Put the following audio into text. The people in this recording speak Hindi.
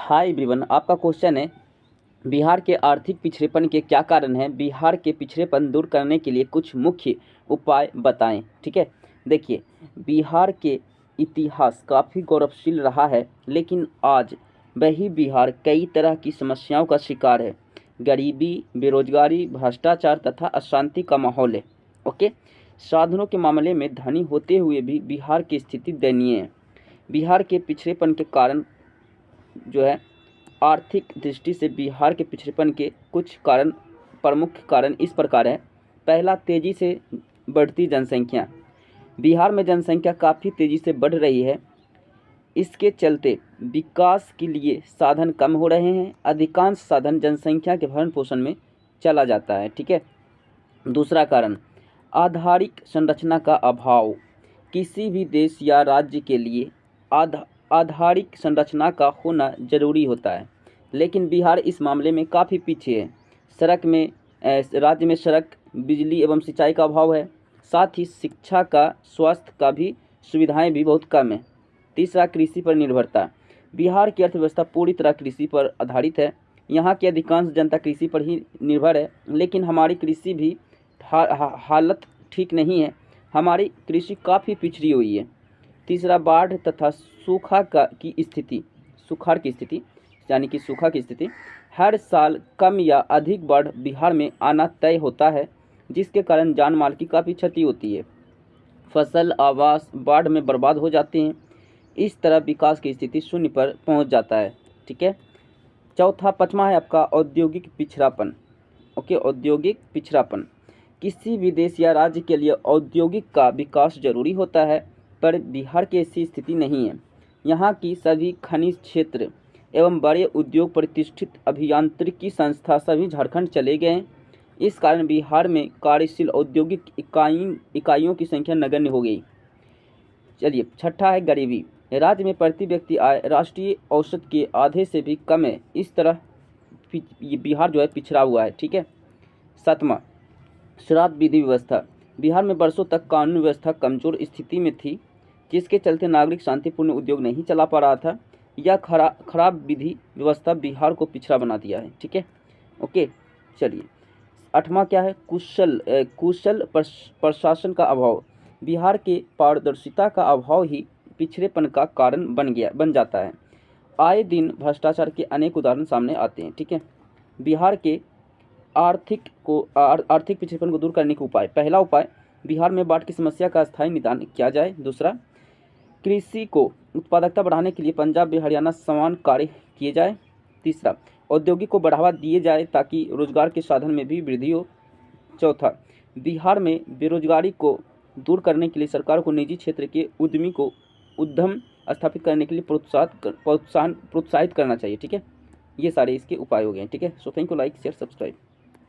हाय एवरीवन, आपका क्वेश्चन है बिहार के आर्थिक पिछड़ेपन के क्या कारण हैं। बिहार के पिछड़ेपन दूर करने के लिए कुछ मुख्य उपाय बताएं। ठीक है, देखिए, बिहार के इतिहास काफ़ी गौरवशाली रहा है, लेकिन आज वही बिहार कई तरह की समस्याओं का शिकार है। गरीबी, बेरोजगारी, भ्रष्टाचार तथा अशांति का माहौल है। ओके, साधनों के मामले में धनी होते हुए भी बिहार की स्थिति दयनीय है। बिहार के पिछड़ेपन के कारण जो है, आर्थिक दृष्टि से बिहार के पिछड़ेपन के कुछ प्रमुख कारण इस प्रकार है। पहला, तेज़ी से बढ़ती जनसंख्या। बिहार में जनसंख्या काफ़ी तेज़ी से बढ़ रही है। इसके चलते विकास के लिए साधन कम हो रहे हैं। अधिकांश साधन जनसंख्या के भरण पोषण में चला जाता है। ठीक है। दूसरा कारण, आधारिक संरचना का अभाव। किसी भी देश या राज्य के लिए आधारिक संरचना का होना जरूरी होता है, लेकिन बिहार इस मामले में काफ़ी पीछे है। राज्य में सड़क, बिजली एवं सिंचाई का अभाव है। साथ ही शिक्षा का, स्वास्थ्य का भी सुविधाएं भी बहुत कम है। तीसरा, कृषि पर निर्भरता। बिहार की अर्थव्यवस्था पूरी तरह कृषि पर आधारित है। यहाँ की अधिकांश जनता कृषि पर ही निर्भर है, लेकिन हमारी कृषि भी हालत ठीक नहीं है। हमारी कृषि काफ़ी पिछड़ी हुई है। तीसरा, बाढ़ तथा सुखाड़ की स्थिति यानी कि सूखा की स्थिति। हर साल कम या अधिक बाढ़ बिहार में आना तय होता है, जिसके कारण जान माल की काफ़ी क्षति होती है। फसल, आवास बाढ़ में बर्बाद हो जाते हैं। इस तरह विकास की स्थिति शून्य पर पहुंच जाता है। ठीक है। चौथा, पांचवा है आपका औद्योगिक पिछड़ापन। ओके, औद्योगिक पिछड़ापन। किसी भी देश या राज्य के लिए औद्योगिक का विकास जरूरी होता है, पर बिहार की ऐसी स्थिति नहीं है। यहाँ की सभी खनिज क्षेत्र एवं बड़े उद्योग, प्रतिष्ठित अभियांत्रिकी संस्था सभी झारखंड चले गए हैं। इस कारण बिहार में कार्यशील औद्योगिक इकाइयों की संख्या नगण्य हो गई। चलिए, छठा है गरीबी। राज्य में प्रति व्यक्ति आय राष्ट्रीय औसत के आधे से भी कम है। इस तरह बिहार जो है पिछड़ा हुआ है। ठीक है। सातवां, शराब विधि व्यवस्था। बिहार में वर्षों तक कानून व्यवस्था कमजोर स्थिति में थी, जिसके चलते नागरिक शांतिपूर्ण उद्योग नहीं चला पा रहा था। यह खराब विधि व्यवस्था बिहार को पिछड़ा बना दिया है। ठीक है। ओके, चलिए, आठवां क्या है, कुशल प्रशासन का अभाव। बिहार के पारदर्शिता का अभाव ही पिछड़ेपन का कारण बन जाता है। आए दिन भ्रष्टाचार के अनेक उदाहरण सामने आते हैं। ठीक है। बिहार के आर्थिक पिछड़ेपन को दूर करने के उपाय। पहला उपाय, बिहार में बाढ़ की समस्या का स्थायी निदान किया जाए। दूसरा, कृषि को उत्पादकता बढ़ाने के लिए पंजाब व हरियाणा समान कार्य किए जाए। तीसरा, औद्योगिक को बढ़ावा दिए जाए ताकि रोजगार के साधन में भी वृद्धि हो। चौथा, बिहार में बेरोजगारी को दूर करने के लिए सरकार को निजी क्षेत्र के उद्यमी को उद्यम स्थापित करने के लिए प्रोत्साहित करना चाहिए। ठीक है। ये सारे इसके उपाय हो गए। ठीक है। So thank you, like share subscribe.